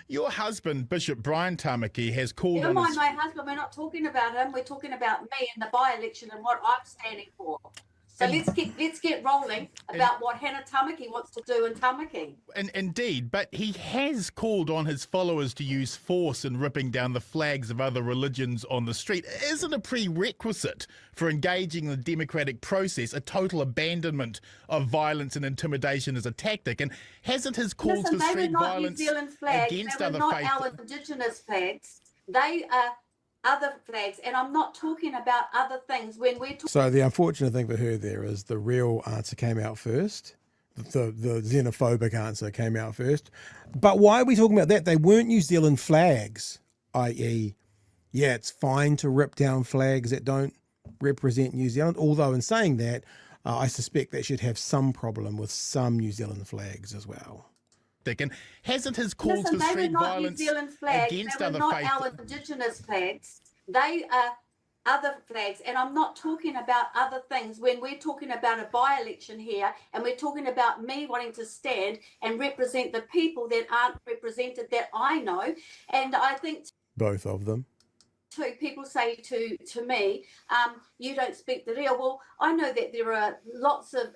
Your husband, Bishop Brian Tamaki, has called Never on mind his... my husband. We're not talking about him. We're talking about me and the by-election and what I'm standing for. So let's get rolling about what Hannah Tamaki wants to do in Tamaki. Indeed, but he has called on his followers to use force in ripping down the flags of other religions on the street. Isn't a prerequisite for engaging in the democratic process a total abandonment of violence and intimidation as a tactic? And hasn't his calls for street violence New Zealand flags, against they were other not faiths... our Indigenous flags. They are other flags, and I'm not talking about other things when we're talking. So the unfortunate thing for her there is the real answer came out first. The xenophobic answer came out first. But why are we talking about that? They weren't New Zealand flags, i.e., yeah, it's fine to rip down flags that don't represent New Zealand. Although in saying that, I suspect they should have some problem with some New Zealand flags as well. And hasn't his calls for street violence New Zealand flags, against they were other not faiths... our Indigenous flags. They are other flags, and I'm not talking about other things when we're talking about a by-election here, and we're talking about me wanting to stand and represent the people that aren't represented that I know. And I think both of them. People say to me, you don't speak the real. Well, I know that there are lots of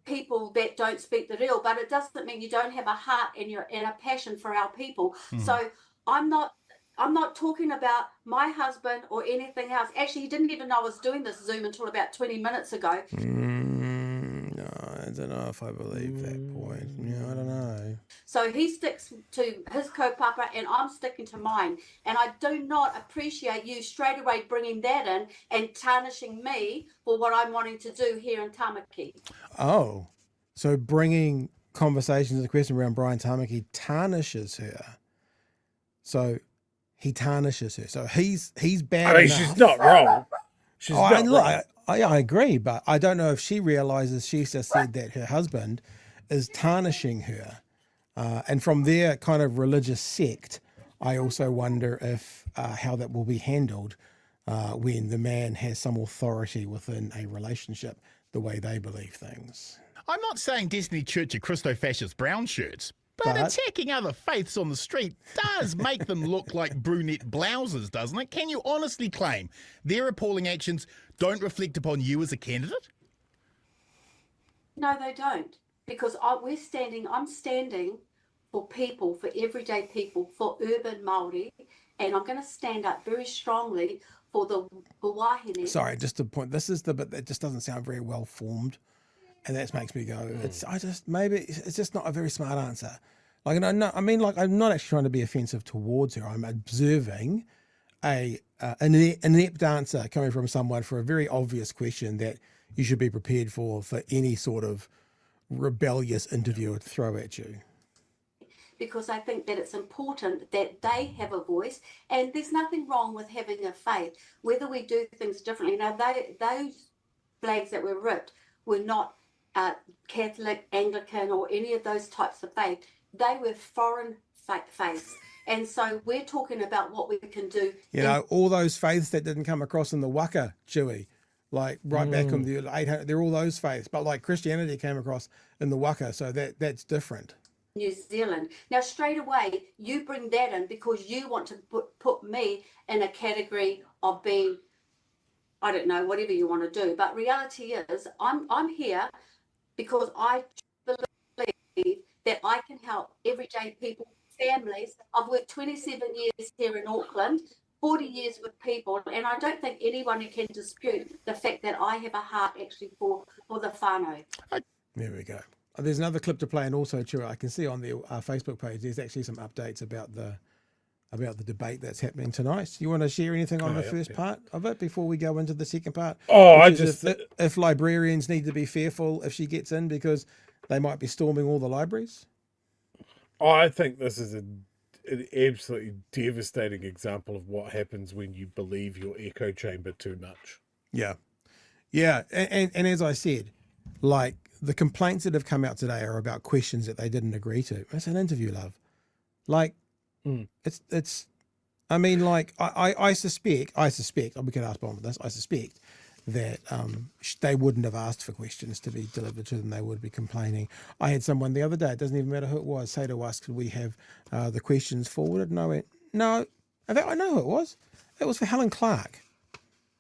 people that don't speak the real, but it doesn't mean you don't have a heart and a passion for our people. So I'm not talking about my husband or anything else. Actually, he didn't even know I was doing this Zoom until about 20 minutes ago. No, I don't know if I believe that point. Yeah, I don't know. So he sticks to his kaupapa and I'm sticking to mine. And I do not appreciate you straight away bringing that in and tarnishing me for what I'm wanting to do here in Tamaki. Oh, so bringing conversations and the question around Brian Tamaki tarnishes her. So he tarnishes her. So he's bad enough. She's not wrong. She's not wrong. I agree, but I don't know if she realizes she's just said that her husband is tarnishing her. And from their kind of religious sect, I also wonder if how that will be handled when the man has some authority within a relationship, the way they believe things. I'm not saying Destiny Church are Christo-fascist brown shirts, but attacking other faiths on the street does make them look like brunette blouses, doesn't it? Can you honestly claim their appalling actions don't reflect upon you as a candidate? No, they don't. Because I'm standing for people, for everyday people, for urban Māori, and I'm going to stand up very strongly for the wahine. Sorry, just to point, this is the bit that just doesn't sound very well formed, and that makes me go, maybe it's just not a very smart answer. Like, I'm not actually trying to be offensive towards her. I'm observing an inept answer coming from someone for a very obvious question that you should be prepared for any sort of rebellious interviewer to throw at you. Because I think that it's important that they have a voice, and there's nothing wrong with having a faith, whether we do things differently. Now, those flags that were ripped were not Catholic, Anglican, or any of those types of faith. They were foreign faiths. And so we're talking about what we can do. You know, all those faiths that didn't come across in the waka, Chewie, like back in the 800, they're all those faiths. But like Christianity came across in the waka, so that's different. New Zealand. Now, straight away, you bring that in because you want to put me in a category of being, I don't know, whatever you want to do. But reality is, I'm here because I believe that I can help everyday people, families. I've worked 27 years here in Auckland, 40 years with people, and I don't think anyone can dispute the fact that I have a heart actually for the whānau. There we go. There's another clip to play, and also, Chewie, I can see on the Facebook page, there's actually some updates about the debate that's happening tonight. Do you want to share anything on the first part of it before we go into the second part? If librarians need to be fearful if she gets in because they might be storming all the libraries? I think this is an absolutely devastating example of what happens when you believe your echo chamber too much. Yeah. Yeah. And as I said, like, the complaints that have come out today are about questions that they didn't agree to. It's an interview, love. Like, it's, I mean, like, I suspect, we can ask Bond for this, I suspect that they wouldn't have asked for questions to be delivered to them. They would be complaining. I had someone the other day, it doesn't even matter who it was, say to us, could we have the questions forwarded? And I went, no. In fact, I know who it was. It was for Helen Clark.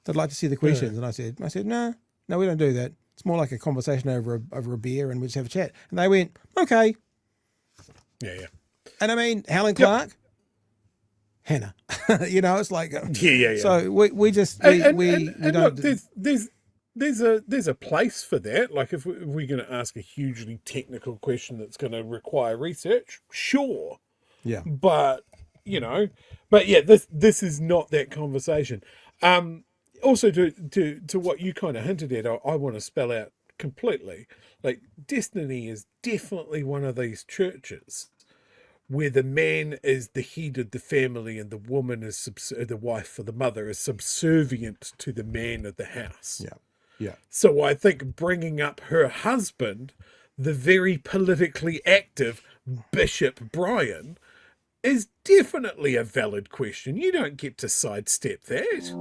They'd like to see the questions. And I said, no, we don't do that. It's more like a conversation over a beer and we just have a chat. And they went, okay. Yeah. And I mean, Helen Clark, Hannah, it's like, Yeah. So we don't. Look, there's a place for that. Like if we're going to ask a hugely technical question that's going to require research, sure. Yeah. But this is not that conversation. Also to what you kind of hinted at, I want to spell out completely. Like Destiny is definitely one of these churches where the man is the head of the family and the woman is the wife or the mother is subservient to the man of the house. Yeah. So I think bringing up her husband, the very politically active Bishop Brian, is definitely a valid question. You don't get to sidestep that.